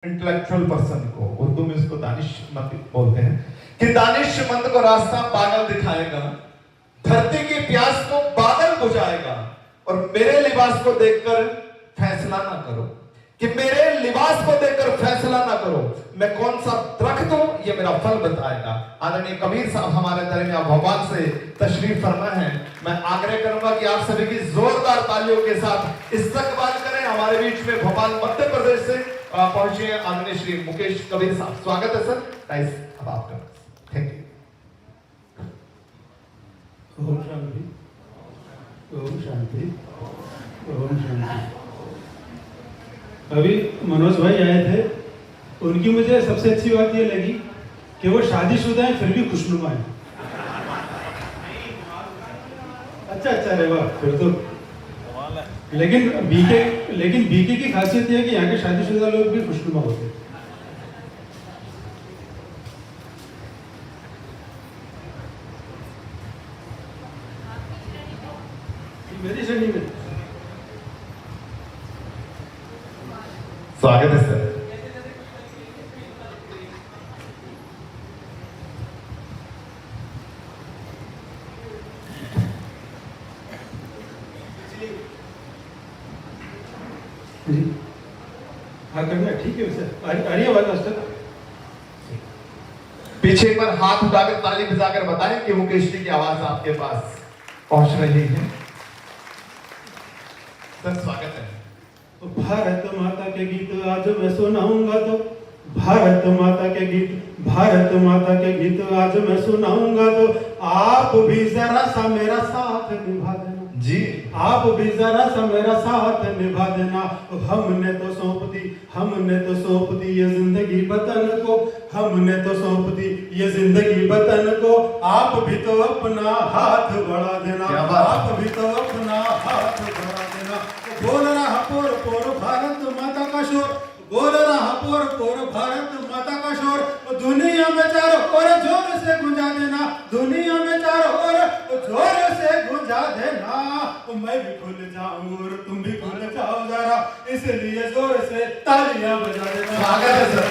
Intellectual person को, उर्दू में इसको दानिशमंद बोलते हैं, कि दानिशमंद को रास्ता पागल दिखाएगा, धरती की प्यास को बादल बुझाएगा। और मेरे लिबास को देखकर फैसला ना करो, कि मेरे लिबास को देखकर फैसला ना करो, मैं कौन सा दरख्त हूं ये मेरा फल बताएगा। आदरणीय कबीर साहब हमारे दरमियान भोपाल से तशरीफ फरमा है। मैं आग्रह करूंगा कि आप सभी की जोरदार तालियों के साथ इस्तकबाल करें। हमारे बीच में भोपाल मध्य प्रदेश से पहुंचे हैं आदरणीय श्री मुकेश कबीर साहब। स्वागत है सर। नाइस, अब आपका। Thank you. ओम शांति, ओम शांति, ओम शांति। अभी मनोज भाई आए थे, उनकी मुझे सबसे अच्छी बात ये लगी कि वो शादीशुदा हैं फिर भी खुशनुमा हैं। अच्छा रे वाह, फिर तो। लेकिन बीके की खासियत ये है कि यहाँ के शादीशुदा लोग भी खुशनुमा होते हैं। मेरी श्रेणी में स्वागत है सर। जी हाँ, करना ठीक है वैसे। आ रही है आवाज तक? पीछे एक बार हाथ उठाकर ताली बजाकर बताएं कि मुकेश जी की आवाज आपके पास पहुंच रही है। सर स्वागत है। भारत माता के गीत आज मैं सुनाऊंगा, तो भारत माता के गीत, भारत माता के गीत आज मैं सुनाऊंगा, तो आप भी जरा सा मेरा साथ निभा देना जी, आप भी जरा सा मेरा साथ निभा देना। हमने तो सौंप दी ये जिंदगी वतन को, हमने तो सौंप दी ये जिंदगी वतन को। आप भी तो अपना हाथ बढ़ा देना, आप भी तो अपना हाथ बढ़ा देना। बोल रहा पोर पोर भारत माता का शोर, बोल रहा पोर पोर भारत माता का शोर। दुनिया में चारों ओर जोर से गुंजा देना, दुनिया में चारों ओर जोर से गुंजा देना। मैं भी खुल जाऊं और तुम भी खुल जाओ जरा, इसलिए जोर से तालियां बजा देना। स्वागत है सर।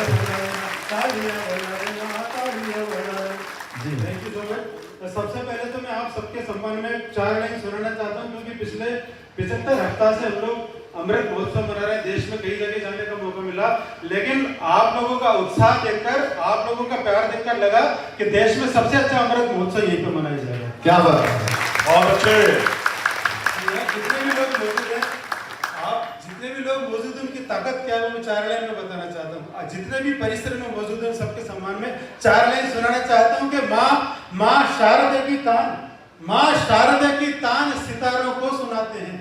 तालियां बजा देना, तालियां बजा देना। जी थैंक यू सो मच। सबसे पहले तो मैं आप सबके सम्मान में 4 लाइन सुनाना चाहता हूँ, क्योंकि पिछले 75 हफ्ता से हम लोग अमृत महोत्सव मना रहे हैं। देश में कई जगह जाने का मौका मिला, लेकिन आप लोगों का उत्साह देखकर, आप लोगों का प्यार देखकर लगा कि देश में सबसे अच्छा अमृत महोत्सव यहीं पे मनाया जाएगा। क्या बात है, बहुत अच्छे। जितने भी लोग मौजूद हैं, आप जितने भी लोग मौजूद हैं, उनकी ताकत क्या है वो मैं 4 लाइन में बताना चाहता हूँ। जितने भी परिसर में मौजूद हैं सबके सम्मान में 4 लाइन सुनाना चाहता हूँ कि माँ शारदा की तान, माँ शारदा की तान सितारों को सुनाते हैं।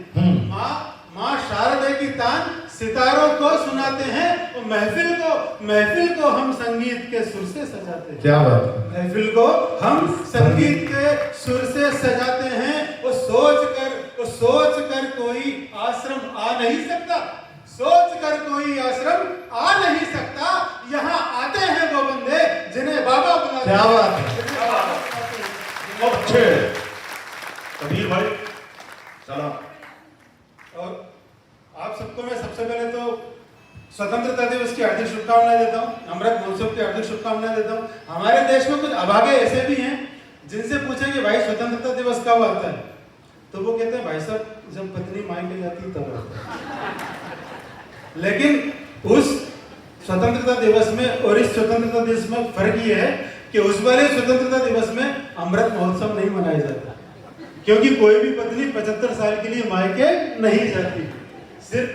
माँ शारदा की तान सितारों को सुनाते हैं। और महफिल को हम संगीत के सुर से सजाते हैं। क्या बात है। महफिल को हम संगीत के सुर से सजाते हैं। वो सोच कर कोई आश्रम आ नहीं सकता, सोच कर कोई आश्रम आ नहीं सकता। यहाँ आते हैं वो बंदे जिन्हें बाबा बुलाते हैं। क्या बात है, अच्छे कबीर भाई चला। और आप सबको मैं सबसे पहले तो स्वतंत्रता दिवस की हार्दिक शुभकामनाएं देता हूँ, अमृत महोत्सव की हार्दिक शुभकामनाएं देता हूँ। हमारे देश में कुछ अभागे ऐसे भी हैं जिनसे पूछेंगे भाई स्वतंत्रता दिवस कब आता है, तो वो कहते हैं भाई साहब जब पत्नी मायके जाती है तब आता है। लेकिन उस स्वतंत्रता दिवस में और इस स्वतंत्रता दिवस में फर्क ये है कि उस वाले स्वतंत्रता दिवस में अमृत महोत्सव नहीं मनाया जाता, क्योंकि कोई भी पत्नी 75 साल के लिए मायके नहीं जाती। सिर्फ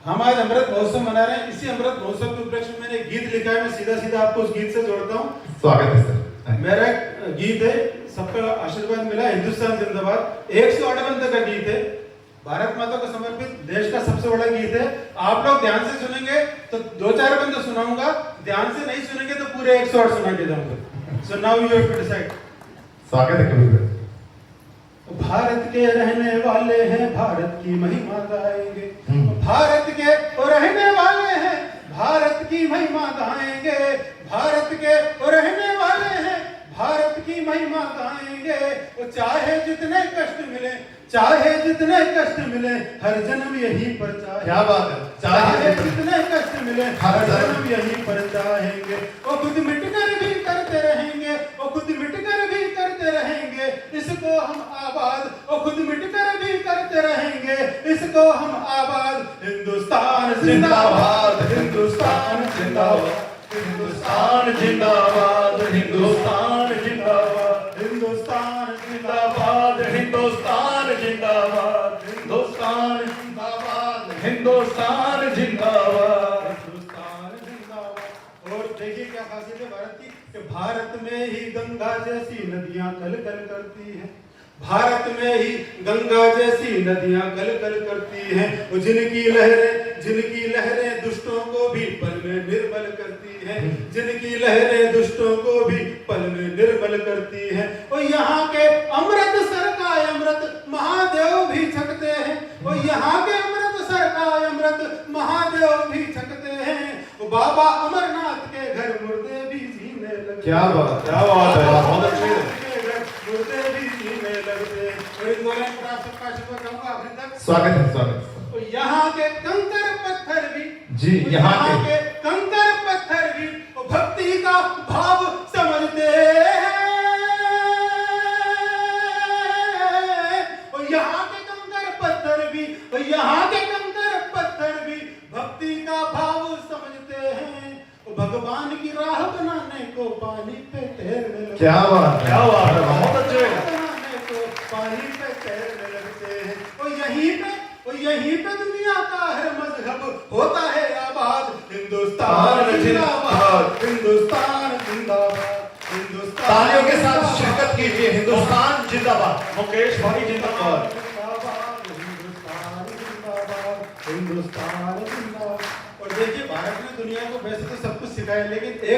हम आज अमृत महोत्सव मना रहे हैं। इसी अमृत महोत्सव के उपलक्ष्य में मैंने एक गीत लिखा है, मैं सीधा आपको उस गीत से जोड़ता हूँ। स्वागत है सर। मेरा गीत है, सबका आशीर्वाद मिला, हिंदुस्तान जिंदाबाद। 108 बंदे का गीत है, भारत माता को समर्पित देश का सबसे बड़ा गीत है। आप लोग ध्यान से सुनेंगे तो 2-4 बंदे सुनाऊंगा, ध्यान से नहीं सुनेंगे तो पूरे 108 सुना के जाऊंगा। So now you have to decide. स्वागत है कबीर भाई। भारत के रहने वाले हैं, भारत की महिमा गाएंगे। भारत के रहने वाले हैं, भारत की महिमा गाएंगे। भारत के रहने वाले हैं, भारत भारत की महिमा गाएंगे। वो चाहे जितने कष्ट मिले, चाहे जितने कष्ट मिले, हर जन्म यहीं पर चाहे। क्या बात है, चाहे जितने कष्ट मिले, हर हर जन्म जन्म यहीं पर चाहेंगे। वो खुद मिटकर भी करते रहेंगे, वो खुद मिटकर भी करते रहेंगे, इसको हम आबाद। वो खुद मिटकर भी करते रहेंगे, इसको हम आबाद। हिंदुस्तान जिंदाबाद, हिंदुस्तान जिंदाबाद, हिंदुस्तान जिंदाबाद, हिंदुस्तान जिंदाबाद, हिंदुस्तान जिंदाबाद, हिंदुस्तान जिंदाबाद, हिंदुस्तान जिंदाबाद, हिंदुस्तान जिंदाबाद, हिंदुस्तान जिंदाबाद। और देखिए क्या खासियत है भारत की, कि भारत में ही गंगा जैसी नदियां कल कल करती हैं। भारत में ही गंगा जैसी नदियां कल कल करती हैं। वो जिनकी लहरें दुष्टों को भी पल में निर्मल करती हैं। जिनकी लहरें दुष्टों को भी पल में निर्मल करती हैं। और यहाँ के अमृतसर का अमृत महादेव भी छकते हैं। और यहाँ के अमृतसर का अमृत महादेव भी छकते हैं। वो बाबा अमरनाथ के घर मुर्दे भी जीने लगते। क्या बात, क्या बात है, बहुत अच्छे। मुर्दे भी जीने लगते हैं। और इन दोनों पर आप सबका शुक्र कहूँगा आखिर तक। स्वागत है, स्वागत है। तो यहाँ के कंकर पत्थर भी, जी, यहाँ के कंकर पत्थर भी वो भक्ति का भाव समझते हैं। और यहाँ के कंकर पत्थर भी, और यहाँ के कंकर पत्थर भी भक्ति का भाव समझते हैं। वो भगवान की राह बनाने को पानी पे तैरने लगते। क्या बात, क्या बात है, बहुत अच्छे। बनाने को पानी पे तैरने लगते हैं। और यहीं पे दुनिया का हर मजहब होता है आबाद। हिंदुस्तान जिंदाबाद, हिंदुस्तान जिंदाबाद, हिंदुस्तान। तालियों के साथ शिरकत कीजिए। हिंदुस्तान जिंदाबाद। मुकेश भाई जिंदाबाद, हिंदुस्तान जिंदाबाद, हिंदुस्तान जिंदाबाद। और देखिए भारत ने दुनिया को वैसे तो सब कुछ सिखाया, लेकिन